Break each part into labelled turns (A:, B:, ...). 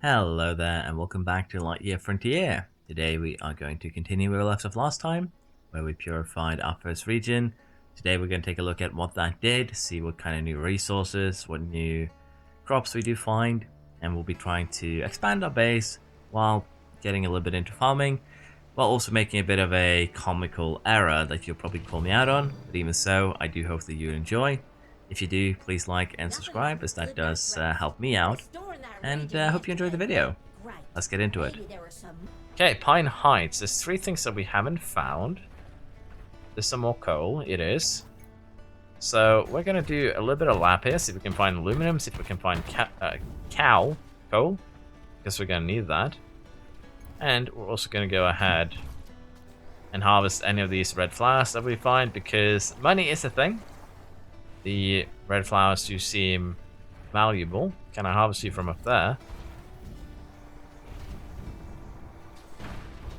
A: Hello there and welcome back to Lightyear Frontier. Today we are going to continue where we left off last time, where we purified our first region. Today we're going to take a look at what that did, see what kind of new resources, what new crops we do find, and we'll be trying to expand our base while getting a little bit into farming, while also making a bit of a comical error that you'll probably call me out on, but even so, I do hope that you enjoy. If you do, please like and subscribe as that does help me out, and hope you enjoyed the video. Let's get into it. Okay, Pine Heights. There's three things that we haven't found. There's some more coal, it is. So we're going to do a little bit of lap here, see if we can find aluminum, see if we can find coal, because we're going to need that. And we're also going to go ahead and harvest any of these red flowers that we find, because money is a thing. The red flowers do seem valuable. Can I harvest you from up there?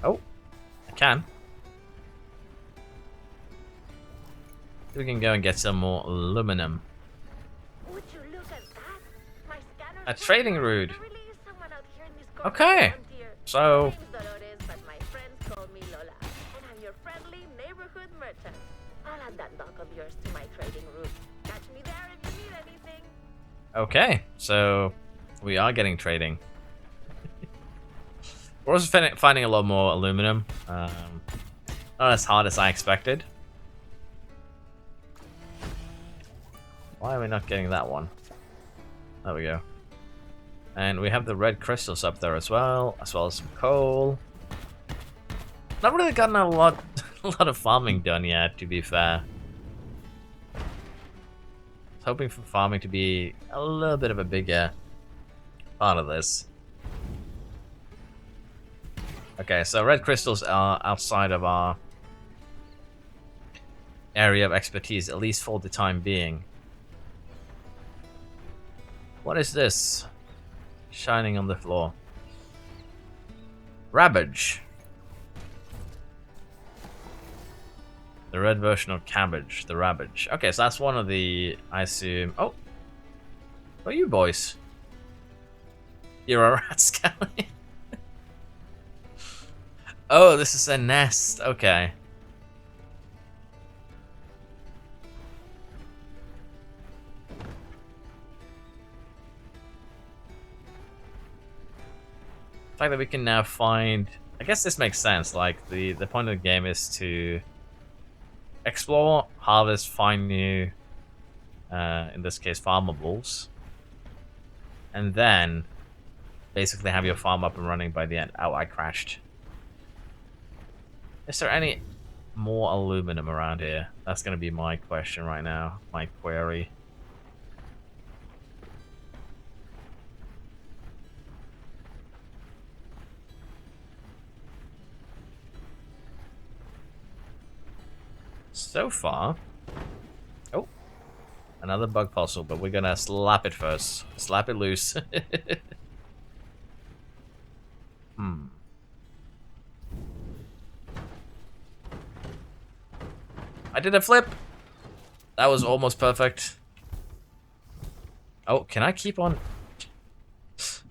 A: Oh, I can. We can go and get some more aluminum.
B: Would you look at that? My scanner
A: A trading route.
B: there really is someone out here in this corner
A: Okay.
B: of Frontier.
A: So,
B: My name's Dolores, but my friends call me Lola, and I'm your friendly neighborhood merchant. I'll add that dock of yours to my trading route. Catch me there if you need anything.
A: okay. So, we are getting trading. We're also finding a lot more aluminum. Not as hard as I expected. Why are we not getting that one? There we go. And we have the red crystals up there as well as some coal. Not really gotten a lot of farming done yet, to be fair. I was hoping for farming to be a little bit of a bigger part of this. Okay, so red crystals are outside of our area of expertise, at least for the time being. What is this? Shining on the floor. Rabbage. The red version of cabbage. The rabbage. Okay, so that's one of the, I assume... Oh! What are you boys? You're a rascally. Oh, this is a nest. Okay. The fact that we can now find... I guess this makes sense. Like, the point of the game is to explore, harvest, find new, in this case, farmables. And then basically have your farm up and running by the end. Oh, I crashed. Is there any more aluminum around here? That's going to be my question right now. My query. So far... Oh. Another bug fossil, but we're going to slap it first. Slap it loose. I did a flip. That was almost perfect. Oh, can I keep on?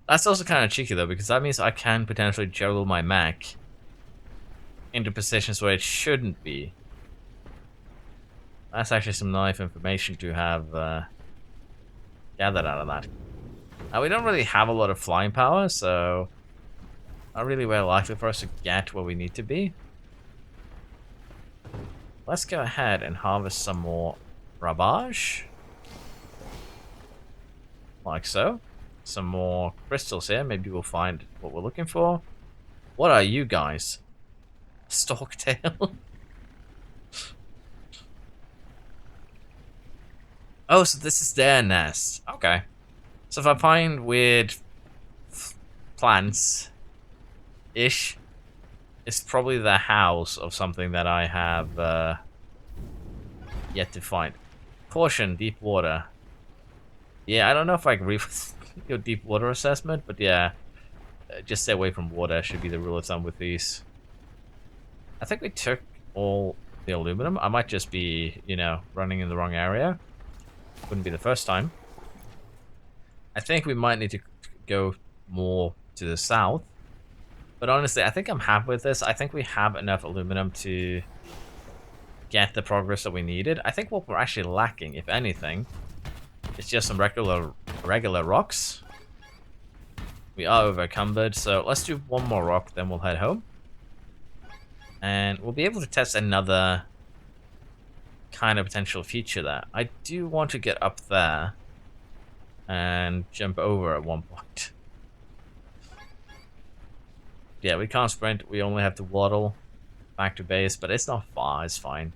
A: That's also kind of cheeky though, because that means I can potentially juggle my mech into positions where it shouldn't be. That's actually some nice information to have gathered out of that. Now, we don't really have a lot of flying power, so not really very likely for us to get where we need to be. Let's go ahead and harvest some more rubbish. Like so. Some more crystals here. Maybe we'll find what we're looking for. What are you guys? Storktail? Oh, so this is their nest. Okay. So if I find weird plants-ish, it's probably the house of something that I have yet to find. Caution, deep water. Yeah, I don't know if I agree with your deep water assessment, but yeah, just stay away from water should be the rule of thumb with these. I think we took all the aluminum. I might just be, you know, running in the wrong area. Wouldn't be the first time. I think we might need to go more to the south. But honestly, I think I'm happy with this. I think we have enough aluminum to get the progress that we needed. I think what we're actually lacking, if anything, is just some regular rocks. We are over encumbered, so let's do one more rock, then we'll head home. And we'll be able to test another kind of potential feature there. I do want to get up there and jump over at one point. Yeah, we can't sprint. We only have to waddle back to base, but it's not far. It's fine.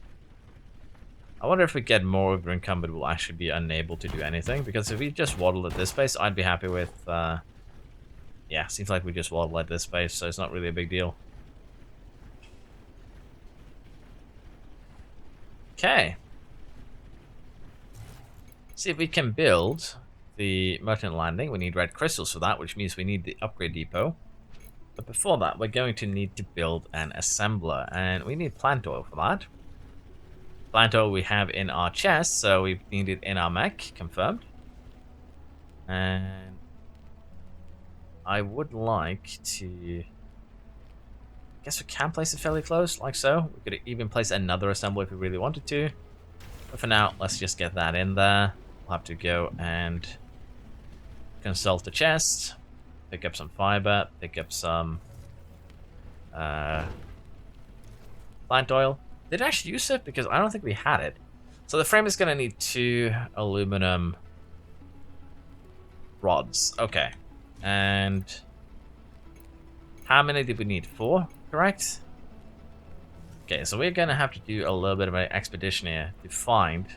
A: I wonder if we get more over encumbered, we'll actually be unable to do anything. Because if we just waddle at this pace, I'd be happy with... yeah, seems like we just waddle at this pace, so it's not really a big deal. Okay. See if we can build the merchant landing. We need red crystals for that, which means we need the upgrade depot. But before that, we're going to need to build an assembler, and we need plant oil for that. Plant oil we have in our chest, so we need it in our mech, confirmed. And I would like to... I guess we can place it fairly close, like so. We could even place another assembler if we really wanted to. But for now, let's just get that in there. We'll have to go and consult the chest. Pick up some fiber, pick up some plant oil. Did I actually use it? Because I don't think we had it. So the frame is going to need 2 aluminum rods. Okay. And how many did we need? 4, correct? Okay, so we're going to have to do a little bit of an expedition here to find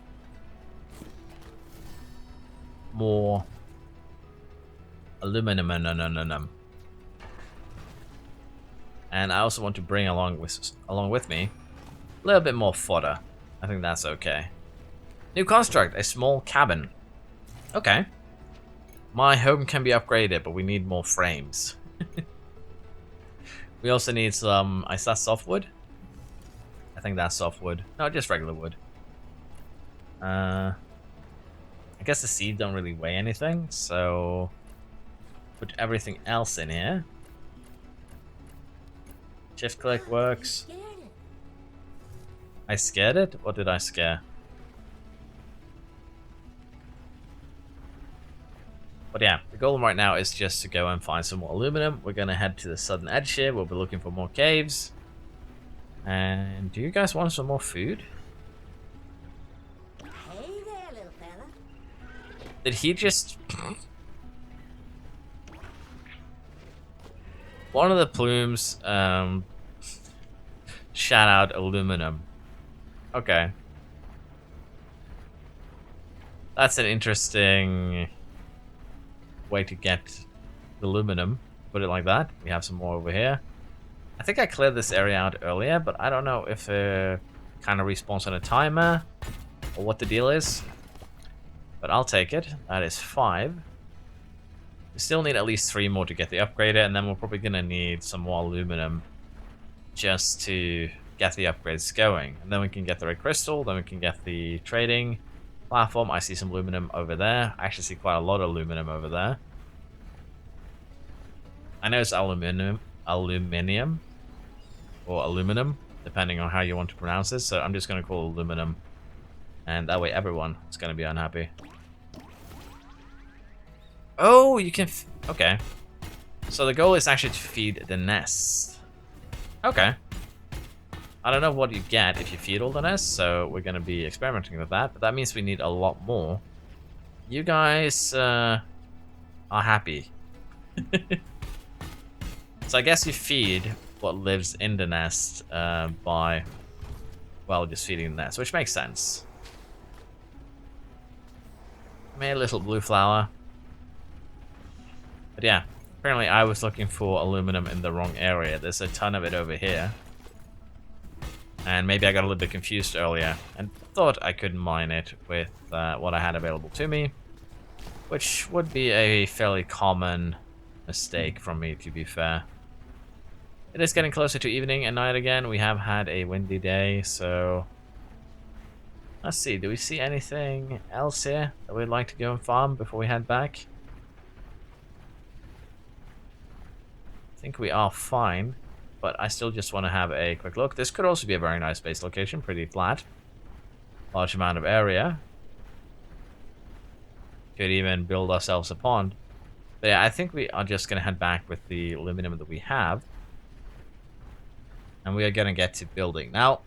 A: more aluminum. And I also want to bring along with me a little bit more fodder. I think that's okay. New construct, a small cabin. Okay. My home can be upgraded, but we need more frames. We also need some... Is that softwood? I think that's softwood. No, just regular wood. I guess the seeds don't really weigh anything, so... Put everything else in here. Shift click works. I scared it? What did I scare? But yeah, the goal right now is just to go and find some more aluminum. We're going to head to the southern edge here. We'll be looking for more caves. And do you guys want some more food?
B: Hey there, little fella.
A: Did he just... One of the plumes shout out aluminum. Okay. That's an interesting way to get aluminum. Put it like that. We have some more over here. I think I cleared this area out earlier, but I don't know if it kind of respawns on a timer or what the deal is. But I'll take it. That is 5. We still need at least 3 more to get the upgrader, and then we're probably going to need some more aluminum just to get the upgrades going. And then we can get the red crystal, then we can get the trading platform. I see some aluminum over there. I actually see quite a lot of aluminum over there. I know it's aluminum, or aluminum, depending on how you want to pronounce it, so I'm just going to call it aluminum. And that way everyone is going to be unhappy. Oh, you can... Okay. So the goal is actually to feed the nest. Okay. I don't know what you get if you feed all the nests, so we're going to be experimenting with that. But that means we need a lot more. You guys are happy. So I guess you feed what lives in the nest by, well, just feeding the nest, which makes sense. Made a little blue flower. But yeah, apparently I was looking for aluminum in the wrong area. There's a ton of it over here. And maybe I got a little bit confused earlier and thought I could mine it with what I had available to me. Which would be a fairly common mistake from me, to be fair. It is getting closer to evening and night again. We have had a windy day, so... Let's see, do we see anything else here that we'd like to go and farm before we head back? I think we are fine, but I still just want to have a quick look. This could also be a very nice base location, pretty flat. Large amount of area. Could even build ourselves a pond. But yeah, I think we are just going to head back with the aluminum that we have. And we are going to get to building. Now,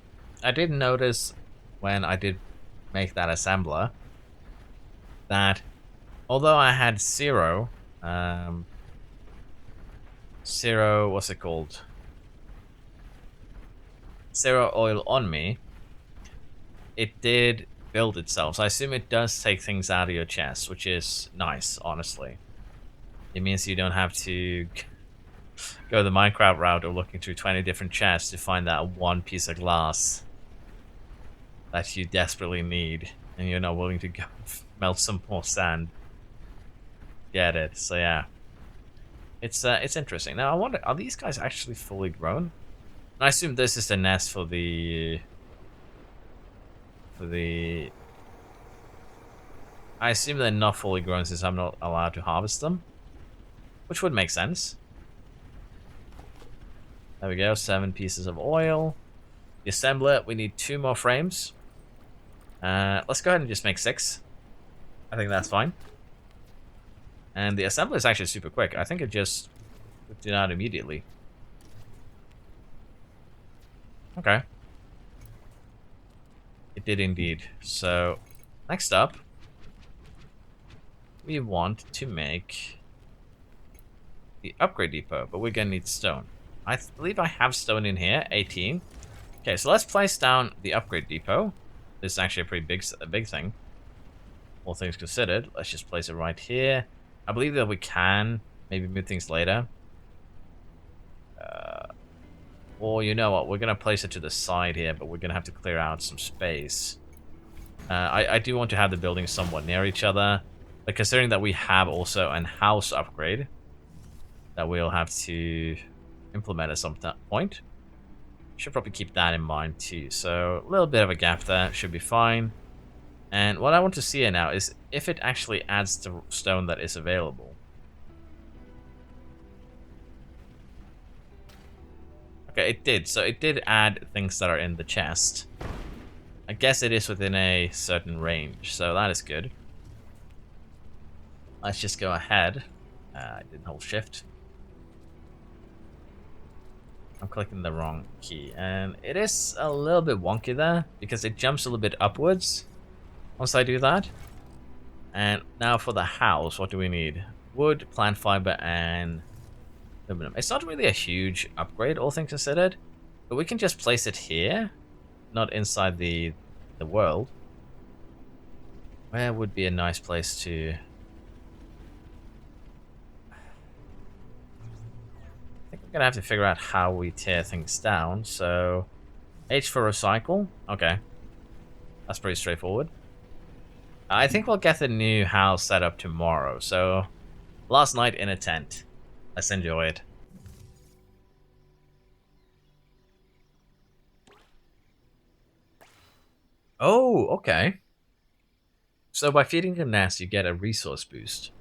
A: I did notice when I did make that assembler that although I had zero, what's it called? Zero oil on me, it did build itself. So I assume it does take things out of your chest, which is nice, honestly. It means you don't have to go the Minecraft route of looking through 20 different chests to find that one piece of glass that you desperately need, and you're not willing to go melt some more sand. Get it? So yeah, it's interesting. Now I wonder, are these guys actually fully grown? I assume this is the nest for the. I assume they're not fully grown since I'm not allowed to harvest them, which would make sense. There we go, 7 pieces of oil. The assembler, we need 2 more frames. Let's go ahead and just make 6. I think that's fine. And the assembler is actually super quick. I think it just whipped it out immediately. Okay. It did indeed. So, next up, we want to make the upgrade depot, but we're gonna need stone. I believe I have stone in here, 18. Okay, so let's place down the upgrade depot. This is actually a pretty big thing, all things considered. Let's just place it right here. I believe that we can maybe move things later. Or you know what, we're gonna place it to the side here, but we're gonna have to clear out some space. I do want to have the buildings somewhat near each other, but considering that we have also an house upgrade that we'll have to implement at some point, should probably keep that in mind too. So a little bit of a gap there should be fine. And what I want to see here now is if it actually adds the stone that is available. Okay, it did. So it did add things that are in the chest. I guess it is within a certain range, so that is good. Let's just go ahead. I didn't hold shift. I'm clicking the wrong key, and it is a little bit wonky there because it jumps a little bit upwards once I do that. And now for the house, what do we need? Wood, plant fiber, and aluminum. It's not really a huge upgrade, all things considered, but we can just place it here, not inside the world. Where would be a nice place to... I think we're gonna have to figure out how we tear things down. So, H for recycle. Okay, that's pretty straightforward. I think we'll get the new house set up tomorrow. So, last night in a tent. Let's enjoy it. Oh, okay. So by feeding the nest, you get a resource boost.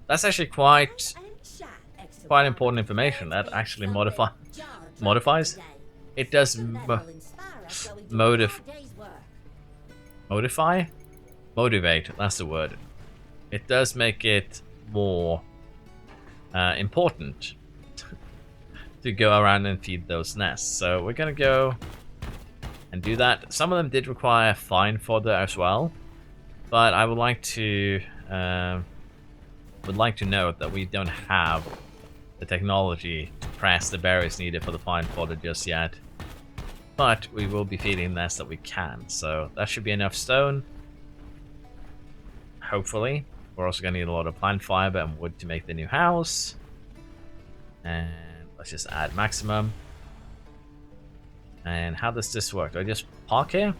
A: That's actually quite important information. That actually modifies. It does motivate. That's the word. It does make it more important to go around and feed those nests. So we're gonna go and do that. Some of them did require fine fodder as well, but I would like to note that we don't have the technology to press the berries needed for the fine fodder just yet. But we will be feeding nests that we can, so that should be enough stone. Hopefully. We're also going to need a lot of plant fiber and wood to make the new house. And let's just add maximum. And how does this work? Do I just park here?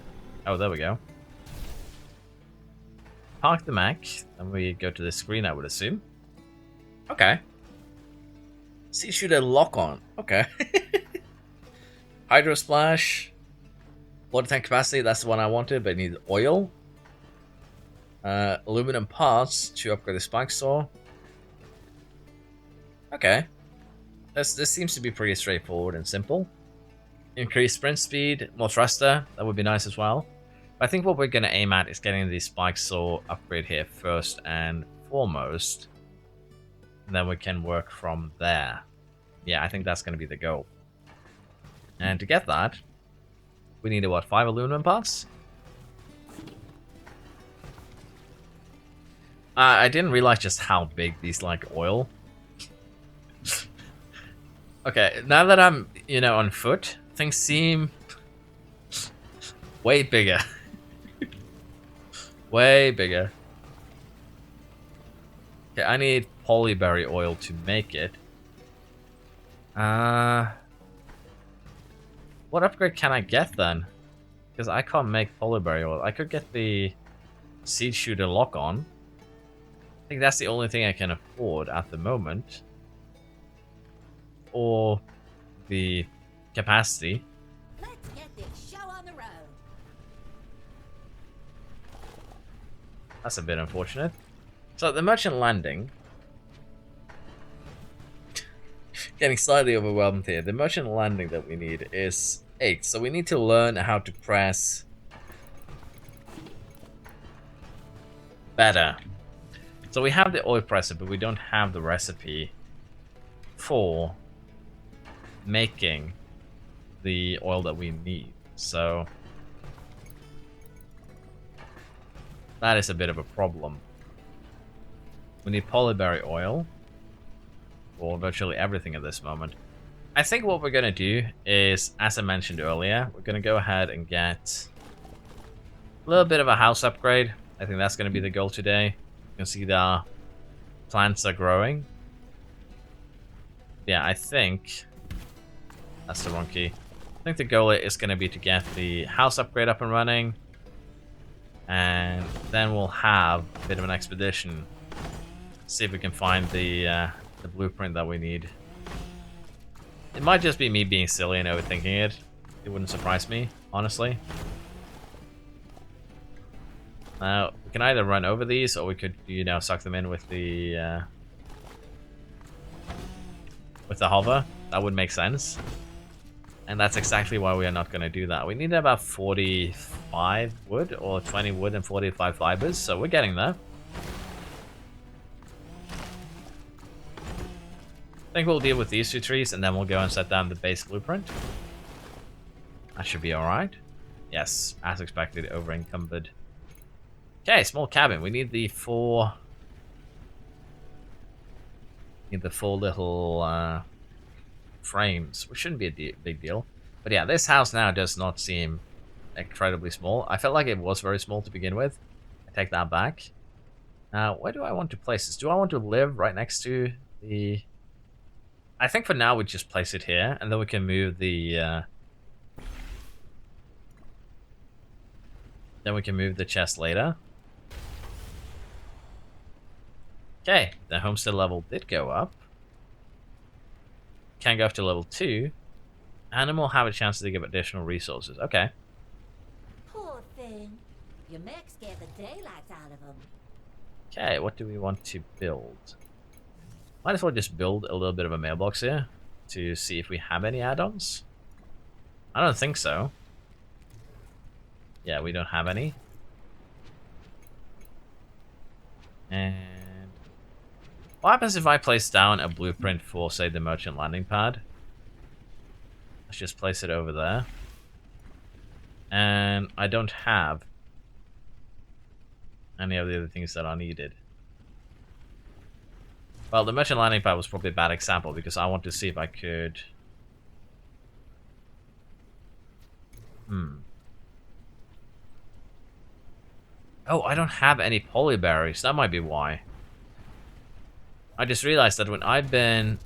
A: Oh, there we go. Park the mech. Then we go to the screen, I would assume. Okay. Sea shooter lock on. Okay. Hydro splash. Water tank capacity. That's the one I wanted, but it needs oil. Aluminum parts to upgrade the spike saw. Okay. This seems to be pretty straightforward and simple. Increase sprint speed, more thruster, that would be nice as well. But I think what we're going to aim at is getting the spike saw upgrade here first and foremost. And then we can work from there. Yeah, I think that's going to be the goal. And to get that, we need, what, 5 aluminum parts? I didn't realize just how big these, like, oil. Okay, now that I'm, on foot, things seem way bigger. Way bigger. Okay, I need polyberry oil to make it. What upgrade can I get then? Because I can't make polyberry oil. I could get the seed shooter lock on. I think that's the only thing I can afford at the moment. Or the capacity.
C: Let's get this show on the road.
A: That's a bit unfortunate. So the merchant landing. Getting slightly overwhelmed here. The merchant landing that we need is 8. So we need to learn how to press better. So we have the oil presser, but we don't have the recipe for making the oil that we need. So that is a bit of a problem. We need polyberry oil for virtually everything at this moment. I think what we're going to do is, as I mentioned earlier, we're going to go ahead and get a little bit of a house upgrade. I think that's going to be the goal today. You can see the plants are growing. Yeah, I think that's the wrong key. I think the goal is going to be to get the house upgrade up and running. And then we'll have a bit of an expedition. See if we can find the blueprint that we need. It might just be me being silly and overthinking it. It wouldn't surprise me, honestly. Now, we can either run over these, or we could, suck them in with the hover. That would make sense. And that's exactly why we are not going to do that. We need about 45 wood, or 20 wood and 45 fibers, so we're getting there. I think we'll deal with these 2 trees, and then we'll go and set down the base blueprint. That should be alright. Yes, as expected, over encumbered. Okay, small cabin. We need the 4... little frames, which shouldn't be a big deal. But yeah, this house now does not seem incredibly small. I felt like it was very small to begin with. I take that back. Now, where do I want to place this? Do I want to live right next to the... I think for now we just place it here, and then we can move the... Then we can move the chest later. Okay, the homestead level did go up. Can go up to level 2. And then we'll have a chance to give additional resources. Okay.
C: Poor thing. Your mech scared the daylights out of him.
A: Okay, what do we want to build? Might as well just build a little bit of a mailbox here to see if we have any add-ons. I don't think so. Yeah, we don't have any. And what happens if I place down a blueprint for, say, the merchant landing pad? Let's just place it over there. And I don't have any of the other things that are needed. Well, the merchant landing pad was probably a bad example because I want to see if I could... Oh, I don't have any polyberries. That might be why. I just realized that when I've been...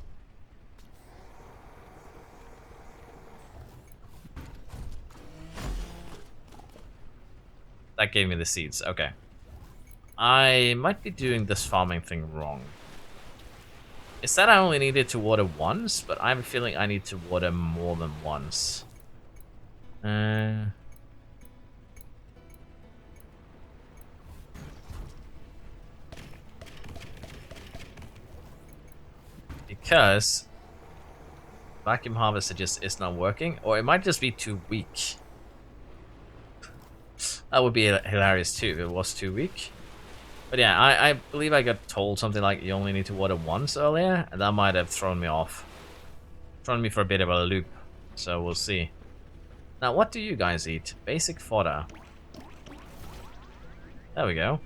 A: That gave me the seeds. Okay. I might be doing this farming thing wrong. It said I only needed to water once, but I have a feeling I need to water more than once. Because vacuum harvester just is not working, or it might just be too weak. That would be hilarious too if it was too weak. But yeah, I believe I got told something like you only need to water once earlier, and that might have thrown me off. Thrown me for a bit of a loop, so we'll see. Now, what do you guys eat? Basic fodder. There we go.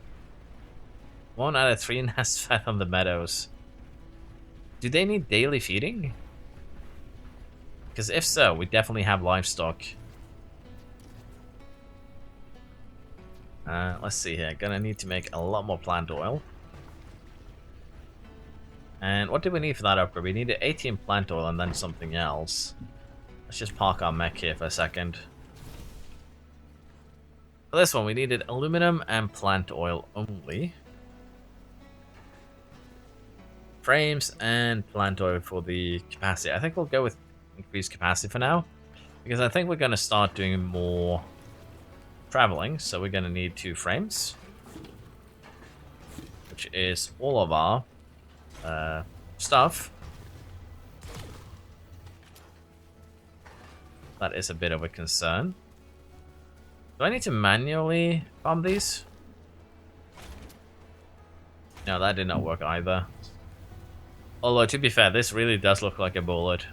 A: 1 out of 3 nests fed on the meadows. Do they need daily feeding? Because if so, we definitely have livestock. Let's see here. Gonna need to make a lot more plant oil. And what do we need for that upgrade? We needed 18 plant oil and then something else. Let's just park our mech here for a second. For this one, we needed aluminum and plant oil only. Frames and plant oil for the capacity. I think we'll go with increased capacity for now, because I think we're going to start doing more traveling, so we're going to need 2 frames, which is all of our stuff. That is a bit of a concern. Do I need to manually farm these? No, that did not work either. Although, to be fair, this really does look like a bullet.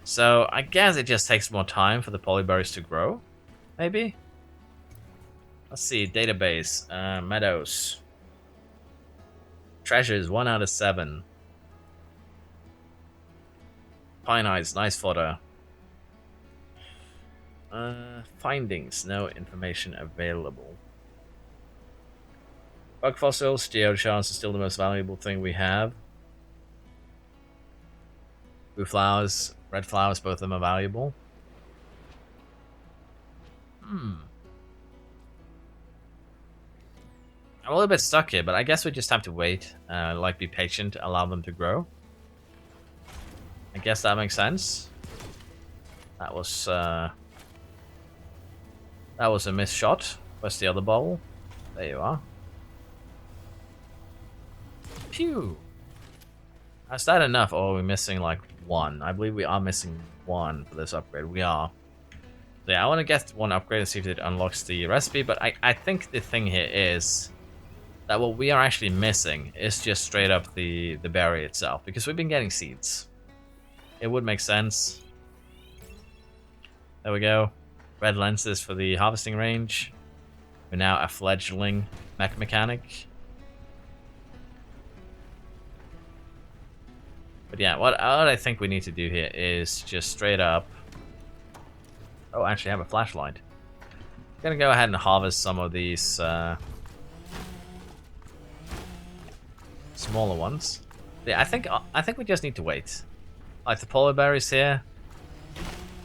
A: So, I guess it just takes more time for the polyberries to grow, maybe? Let's see, database, meadows. Treasures, 1 out of 7. Pine eyes, nice fodder. Findings, no information available. Bug fossils, geoshards is still the most valuable thing we have. Blue flowers, red flowers, both of them are valuable. I'm a little bit stuck here, but I guess we just have to wait, like be patient, allow them to grow. I guess that makes sense. That was a missed shot. Where's the other bottle? There you are. Phew. Is that enough, or are we missing like 1? I believe we are missing 1 for this upgrade. We are. So yeah, I want to get 1 upgrade and see if it unlocks the recipe, but I think the thing here is that what we are actually missing is just straight up the berry itself, because we've been getting seeds. It would make sense. There we go. Red lenses for the harvesting range. We're now a fledgling mech mechanic. But yeah, what I think we need to do here is just straight up... Oh, actually I have a flashlight. I'm gonna go ahead and harvest some of these smaller ones. Yeah, I think we just need to wait. Like the polar berries here,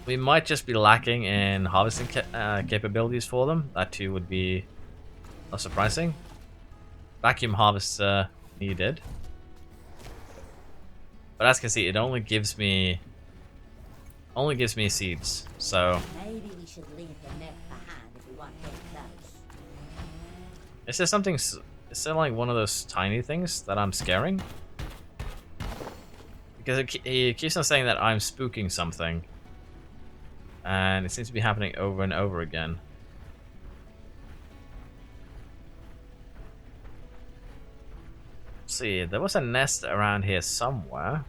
A: we might just be lacking in harvesting capabilities for them. That too would be not surprising. Vacuum harvester needed. But as you can see, it only gives me seeds. So
C: Maybe we should leave the mech behind if we want to get close.
A: is there something? Is there like one of those tiny things that I'm scaring? Because he keeps on saying that I'm spooking something, and it seems to be happening over and over again. Let's see, there was a nest around here somewhere.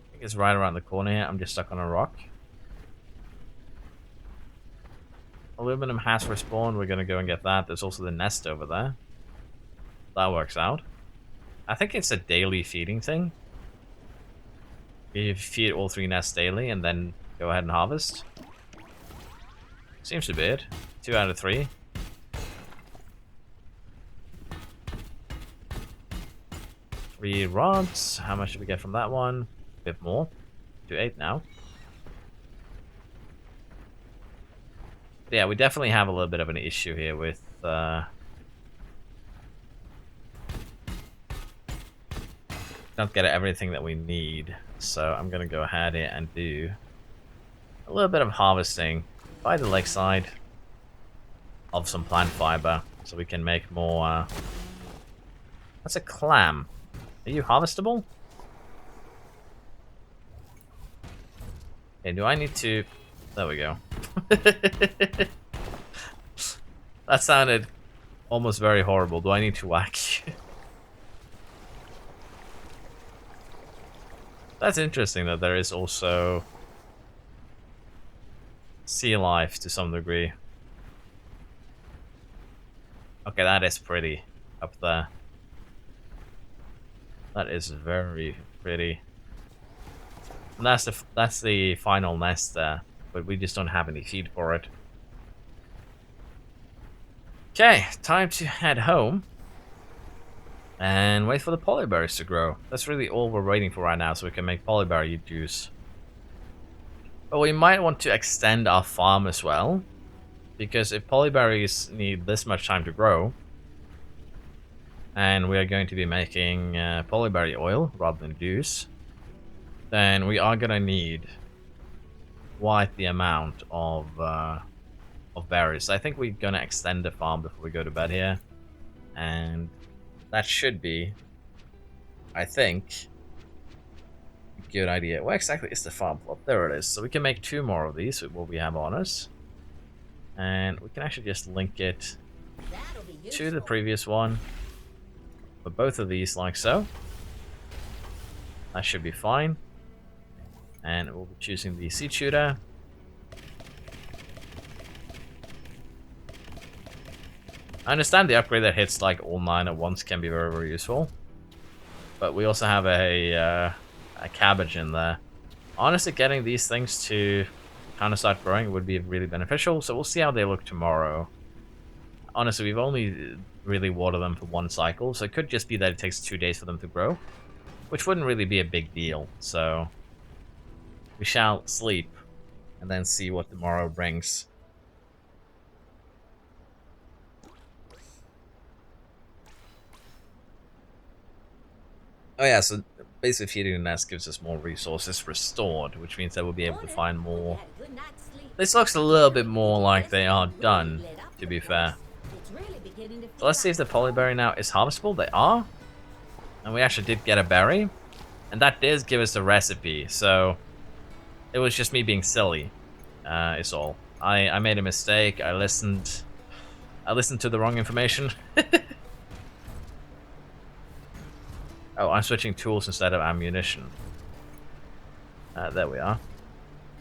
A: I think it's right around the corner here. I'm just stuck on a rock. Aluminum has respawned. We're going to go and get that. There's also the nest over there. That works out. I think it's a daily feeding thing. You feed all 3 nests daily and then go ahead and harvest. Seems to be it. 2 out of 3. Three rods. How much did we get from that one? A bit more. To 8 now. But yeah, we definitely have a little bit of an issue here with don't get everything that we need. So I'm gonna go ahead here and do a little bit of harvesting by the lakeside. of some plant fiber so we can make more. That's a clam. Are you harvestable? Okay, do I need to... There we go. That sounded almost very horrible. Do I need to whack you? That's interesting that there is also sea life to some degree. Okay, that is pretty up there. That is very pretty. And that's the final nest there, but we just don't have any feed for it. Okay, time to head home and wait for the polyberries to grow. That's really all we're waiting for right now, so we can make polyberry juice. But we might want to extend our farm as well, because if polyberries need this much time to grow, and we are going to be making polyberry oil rather than juice, then we are gonna need quite the amount of berries. I think we're gonna extend the farm before we go to bed here, and that should be, I think, a good idea. Where exactly is the farm plot? There it is. So we can make 2 more of these with what we have on us, and we can actually just link it to the previous one for both of these, like so. That should be fine. And we'll be choosing the seed shooter. I understand the upgrade that hits like all 9 at once can be very, very useful. But we also have a cabbage in there. Honestly, getting these things to kind of start growing would be really beneficial. So we'll see how they look tomorrow. Honestly, we've only really watered them for 1 cycle. So it could just be that it takes 2 days for them to grow, which wouldn't really be a big deal. So we shall sleep and then see what tomorrow brings. Oh yeah, so basically feeding the nest gives us more resources restored, which means that we'll be able to find more. This looks a little bit more like they are done, to be fair. So let's see if the polyberry now is harvestable. They are. And we actually did get a berry. And that does give us a recipe, so it was just me being silly, is all. I made a mistake. I listened to the wrong information. Oh, I'm switching tools instead of ammunition. There we are.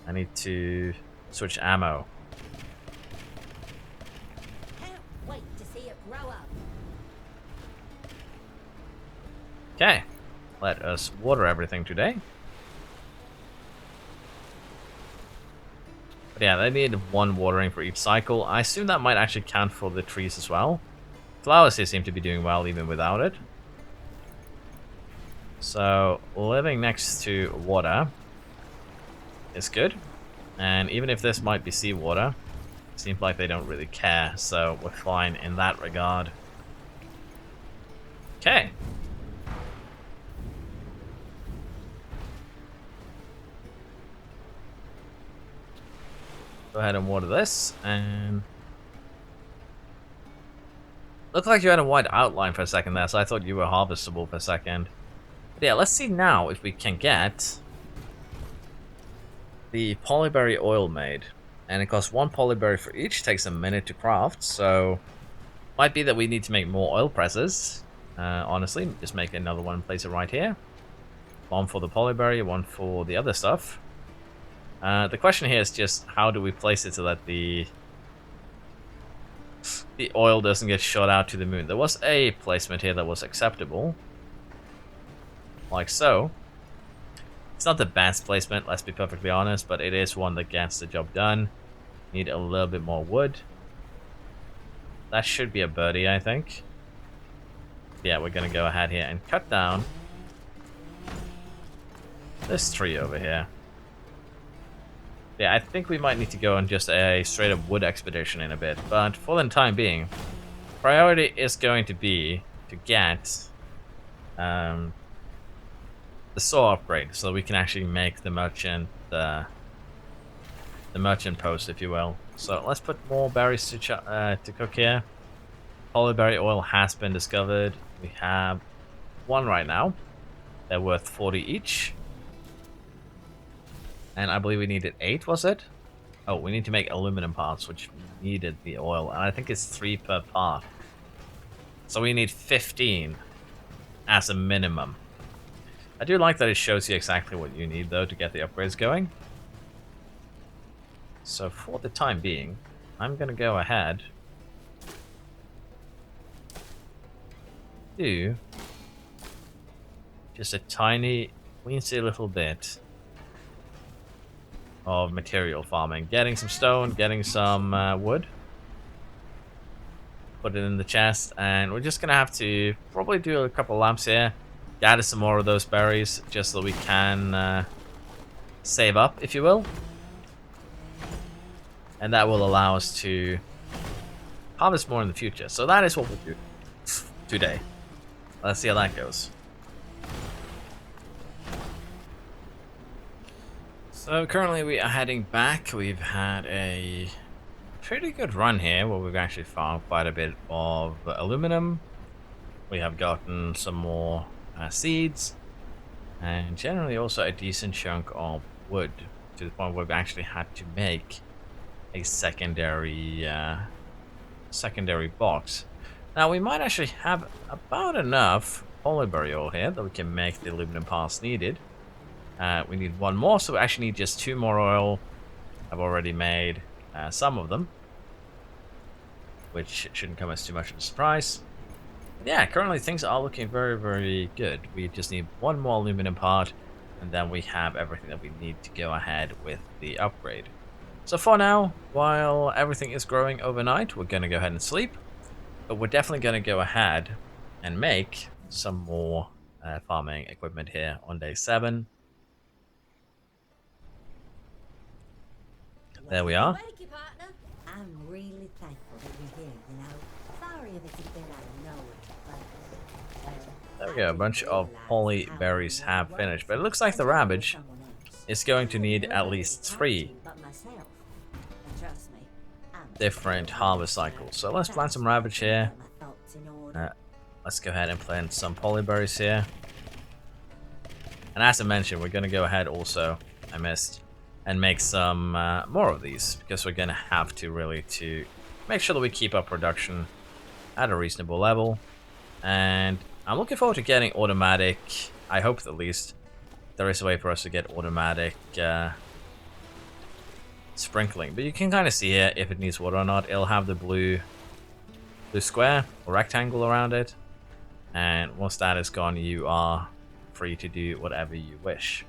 A: I need to switch ammo.
C: Can't wait to see it grow up.
A: Okay, let us water everything today. But yeah, they need 1 watering for each cycle. I assume that might actually count for the trees as well. Flowers here seem to be doing well even without it. So, living next to water is good. And even if this might be seawater, it seems like they don't really care. So, we're fine in that regard. Okay. Go ahead and water this, and looked like you had a white outline for a second there, so I thought you were harvestable for a second. But yeah, let's see now if we can get the polyberry oil made. And it costs 1 polyberry for each, takes a minute to craft, so might be that we need to make more oil presses. Honestly, just make another one, place it right here. 1 for the polyberry, 1 for the other stuff. The question here is just how do we place it so that the oil doesn't get shot out to the moon. There was a placement here that was acceptable, like so. It's not the best placement, let's be perfectly honest, but it is one that gets the job done. Need a little bit more wood. That should be a birdie, I think. Yeah, we're gonna go ahead here and cut down this tree over here. Yeah, I think we might need to go on just a straight up wood expedition in a bit, but for the time being, priority is going to be to get the saw upgrade so we can actually make the merchant post, if you will. So let's put more berries to cook here. Polyberry oil has been discovered. We have one right now. They're worth 40 each. And I believe we needed 8, was it? Oh, we need to make aluminum parts, which needed the oil. And I think it's 3 per part. So we need 15 as a minimum. I do like that it shows you exactly what you need, though, to get the upgrades going. So for the time being, I'm going to go ahead. Do just a tiny, weensy little bit of material farming. Getting some stone, getting some wood. Put it in the chest, and we're just gonna have to probably do a couple lamps here. Gather some more of those berries, just so we can save up, if you will. And that will allow us to harvest more in the future. So that is what we'll do today. Let's see how that goes. So currently we are heading back. We've had a pretty good run here where we've actually found quite a bit of aluminum. We have gotten some more seeds, and generally also a decent chunk of wood, to the point where we've actually had to make a secondary box. Now we might actually have about enough polyberry oil here that we can make the aluminum parts needed. We need one more, so we actually need just 2 more oil. I've already made some of them, which shouldn't come as too much of a surprise. Yeah, currently things are looking very, very good. We just need 1 more aluminum part, and then we have everything that we need to go ahead with the upgrade. So for now, while everything is growing overnight, we're going to go ahead and sleep. But we're definitely going to go ahead and make some more farming equipment here on day 7. There we are.
C: Thank you, partner. I'm really thankful that you're here, you know. Sorry if it's a bit out of nowhere, but...
A: There we go, a bunch of poly berries have finished. But it looks like the Ravage is going to need at least 3 different harvest cycles. So let's plant some Ravage here. Let's go ahead and plant some polyberries here. And as I mentioned, we're going to go ahead also, I missed, and make some more of these, because we're going to have to really to make sure that we keep up production at a reasonable level. And I'm looking forward to getting automatic, I hope at least there is a way for us to get automatic sprinkling. But you can kind of see here if it needs water or not. It'll have the blue square or rectangle around it, and once that is gone, you are free to do whatever you wish.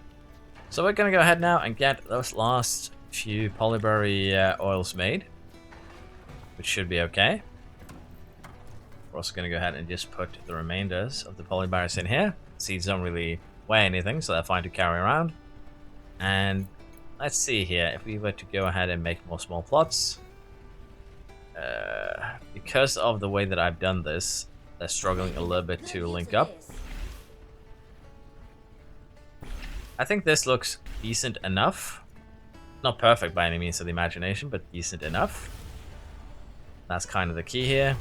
A: So we're going to go ahead now and get those last few polyberry oils made, which should be okay. We're also going to go ahead and just put the remainders of the polyberries in here. Seeds don't really weigh anything, so they're fine to carry around. And let's see here, if we were to go ahead and make more small plots. Because of the way that I've done this, they're struggling a little bit to link up. I think this looks decent enough. Not perfect by any means of the imagination, but decent enough. That's kind of the key here.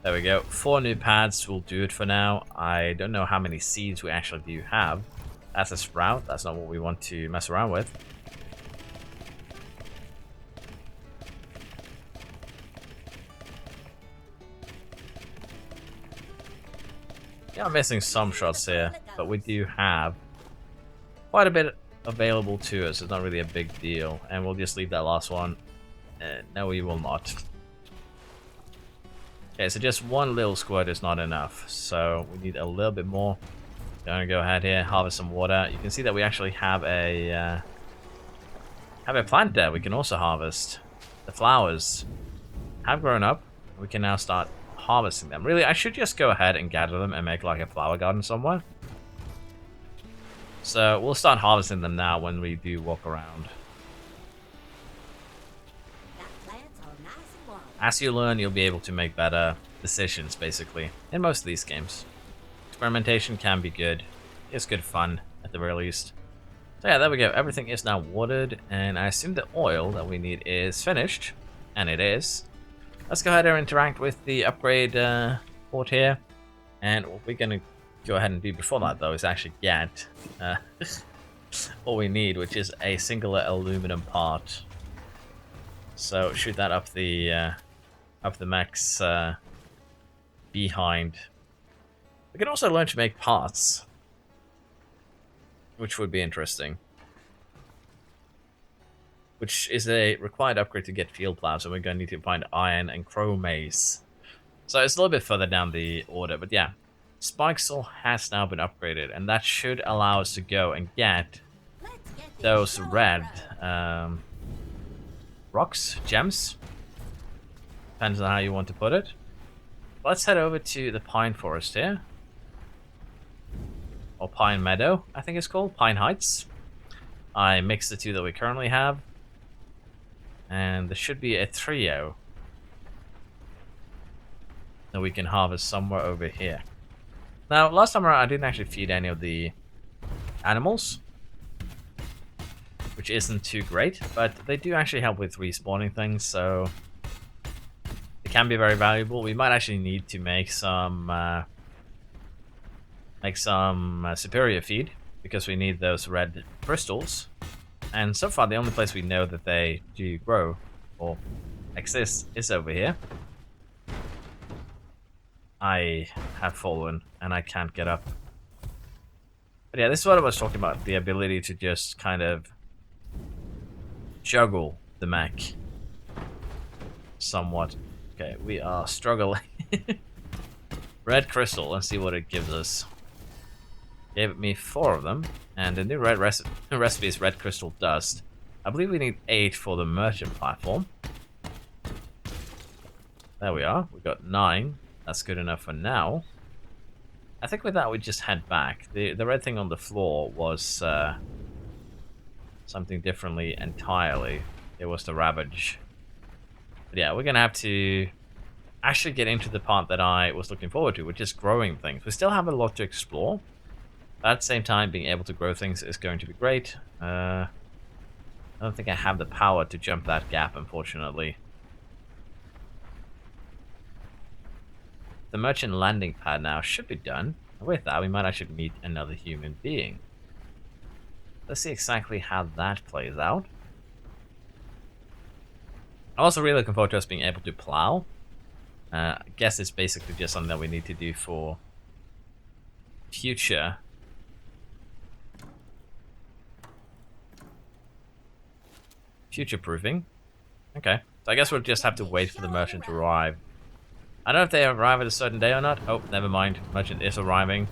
A: There we go. 4 new pads will do it for now. I don't know how many seeds we actually do have. That's a sprout. That's not what we want to mess around with. Yeah, I'm missing some shots here, but we do have quite a bit available to us. It's not really a big deal, and we'll just leave that last one. No, we will not. Okay, so just 1 little squirt is not enough, so we need a little bit more. Gonna go ahead here, harvest some water. You can see that we actually have a plant there. We can also harvest. The flowers have grown up. We can now start harvesting them. Really, I should just go ahead and gather them and make like a flower garden somewhere. So we'll start harvesting them now when we do walk around. As you learn, you'll be able to make better decisions, basically, in most of these games. Experimentation can be good. It's good fun, at the very least. So yeah, there we go. Everything is now watered, and I assume the oil that we need is finished, and it is. Let's go ahead and interact with the upgrade port here, and what we're gonna go ahead and do before that though is actually get all we need, which is a singular aluminum part. So shoot that up the mech's behind. We can also learn to make parts, which would be interesting. Which is a required upgrade to get field plows, so we're going to need to find iron and chromase. So it's a little bit further down the order, but yeah. Spike Saw has now been upgraded, and that should allow us to go and get those red rocks, gems. Depends on how you want to put it. Let's head over to the pine forest here. Or Pine Meadow, I think it's called. Pine Heights. I mixed the two that we currently have. And there should be a trio that we can harvest somewhere over here. Now, last time around I didn't actually feed any of the animals, which isn't too great, but they do actually help with respawning things, so it can be very valuable. We might actually need to make some superior feed, because we need those red crystals. And so far, the only place we know that they do grow or exist is over here. I have fallen and I can't get up. But yeah, this is what I was talking about. The ability to just kind of juggle the mech somewhat. Okay, we are struggling. Red crystal, let's see what it gives us. Gave me 4 of them, and the new red recipe is red crystal dust. I believe we need 8 for the merchant platform. There we are, we got 9. That's good enough for now. I think with that we just head back. The red thing on the floor was something differently entirely. It was the ravage. But yeah, we're gonna have to actually get into the part that I was looking forward to, which is growing things. We still have a lot to explore. At the same time, being able to grow things is going to be great. I don't think I have the power to jump that gap, unfortunately. The merchant landing pad now should be done. With that, we might actually meet another human being. Let's see exactly how that plays out. I'm also really looking forward to us being able to plow. I guess it's basically just something that we need to do for future proofing. Okay, so I guess we'll just have to wait for the merchant to arrive. I don't know if they arrive at a certain day or not. Oh, never mind. Merchant is arriving.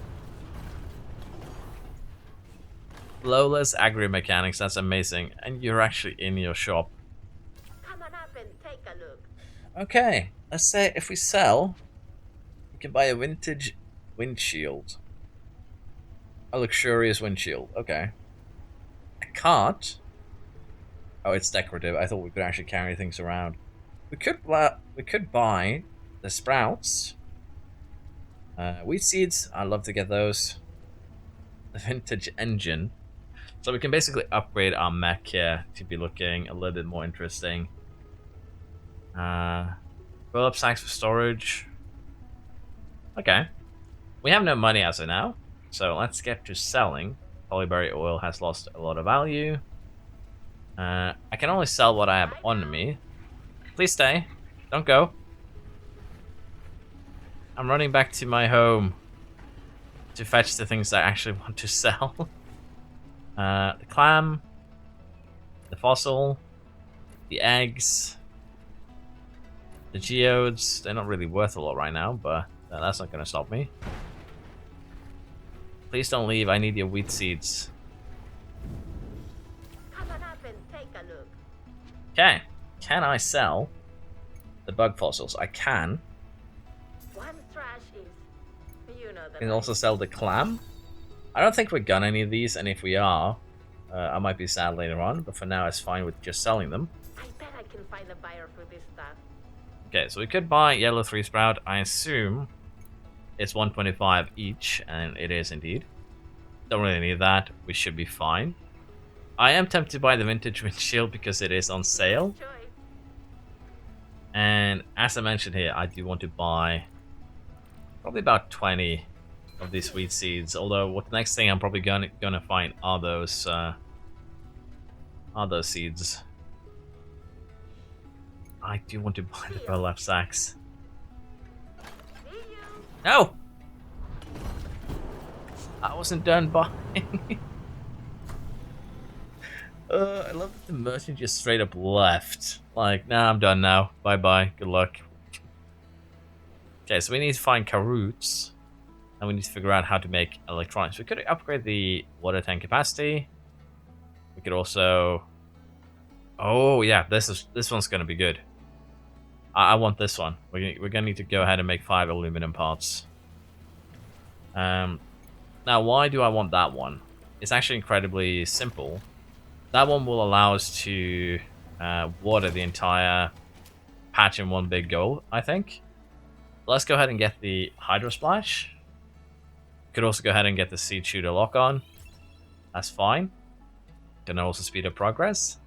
A: Lola's agri-mechanics, that's amazing. And you're actually in your shop.
B: Come on up and take a look.
A: Okay, let's say if we sell, we can buy a vintage windshield. A luxurious windshield, okay. A cart. Oh, it's decorative. I thought we could actually carry things around. We could buy the sprouts. Wheat seeds, I'd love to get those. The vintage engine. So we can basically upgrade our mech here to be looking a little bit more interesting. Fill up sacks for storage. Okay. We have no money as of now, so let's get to selling. Polyberry oil has lost a lot of value. I can only sell what I have on me. Please stay. Don't go. I'm running back to my home to fetch the things I actually want to sell. The clam, the fossil, the eggs, the geodes. They're not really worth a lot right now, but that's not going to stop me. Please don't leave. I need your wheat seeds.
B: Come on up and take a look.
A: Okay. Can I sell the bug fossils? I can.
B: One trash is, you know the
A: I can also sell the clam. I don't think we're gonna any of these, and if we are, I might be sad later on, but for now it's fine with just selling them.
B: I bet I can find a buyer for this stuff.
A: Okay, so we could buy yellow 3 sprout. I assume it's 125 each, and it is indeed. Don't really need that. We should be fine. I am tempted to buy the vintage windshield because it is on sale.
B: Choice.
A: And as I mentioned here, I do want to buy probably about 20 of these sweet seeds. Although, what the next thing I'm probably gonna find are those seeds. I do want to buy the burlap sacks.
B: See you.
A: No, I wasn't done buying. I love that the merchant just straight up left. Like, nah, I'm done now. Bye bye. Good luck. Okay, so we need to find carrots. And we need to figure out how to make electronics. We could upgrade the water tank capacity. We could also... Oh, yeah, this one's going to be good. I want this one. We're going to need to go ahead and make 5 aluminum parts. Now, why do I want that one? It's actually incredibly simple. That one will allow us to water the entire patch in one big go, I think. Let's go ahead and get the Hydro Splash. Could also go ahead and get the Seed Shooter lock on. That's fine. Gonna also speed up progress.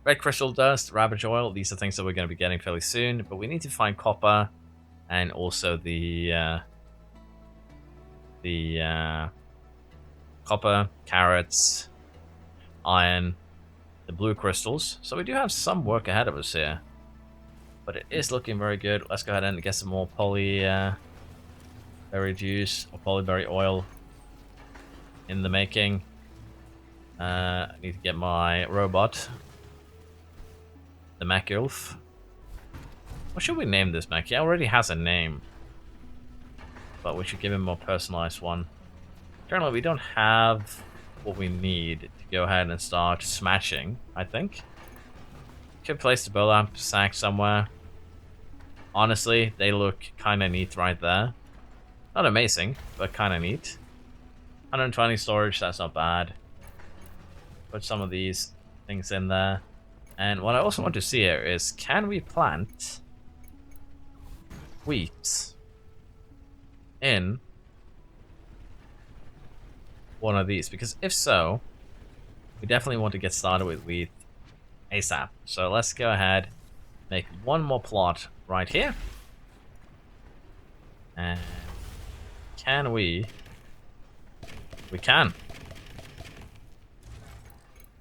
A: Red Crystal Dust, Ravage Oil, these are things that we're going to be getting fairly soon. But we need to find copper and also the copper, carrots, iron, the blue crystals. So we do have some work ahead of us here. But it is looking very good. Let's go ahead and get some more polyberry juice or polyberry oil in the making. I need to get my robot, the mech elf. What should we name this mech? He already has a name, but we should give him a more personalized one. Currently, we don't have what we need to go ahead and start smashing, I think. Could place the burlap sack somewhere. Honestly, they look kind of neat right there. Not amazing, but kind of neat. 120 storage, that's not bad. Put some of these things in there. And what I also want to see here is, can we plant wheat in one of these? Because if so, we definitely want to get started with wheat ASAP. So let's go ahead, make one more plot right here. And can we? We can.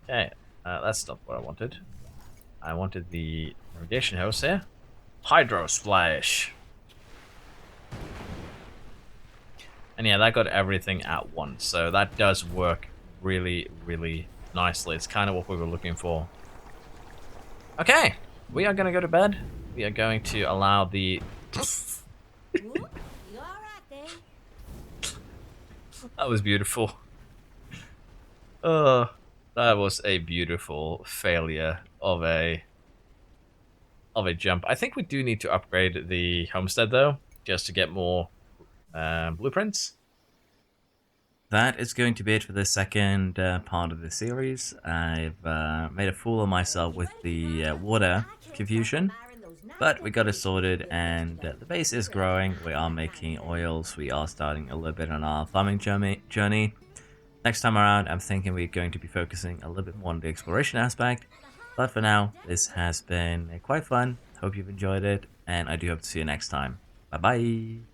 A: Okay, that's not what I wanted. I wanted the irrigation hose here. Hydro Splash. And yeah, that got everything at once. So that does work really, really nicely. It's kind of what we were looking for. Okay, we are going to go to bed. We are going to allow the...
C: You alright then?
A: That was beautiful. That was a beautiful failure of a jump. I think we do need to upgrade the homestead though, just to get more blueprints. That is going to be it for the second part of the series. I've made a fool of myself with the water confusion, but we got it sorted, and the base is growing. We are making oils. We are starting a little bit on our farming journey. Next time around, I'm thinking we're going to be focusing a little bit more on the exploration aspect. But for now, this has been quite fun. Hope you've enjoyed it, and I do hope to see you next time. Bye bye!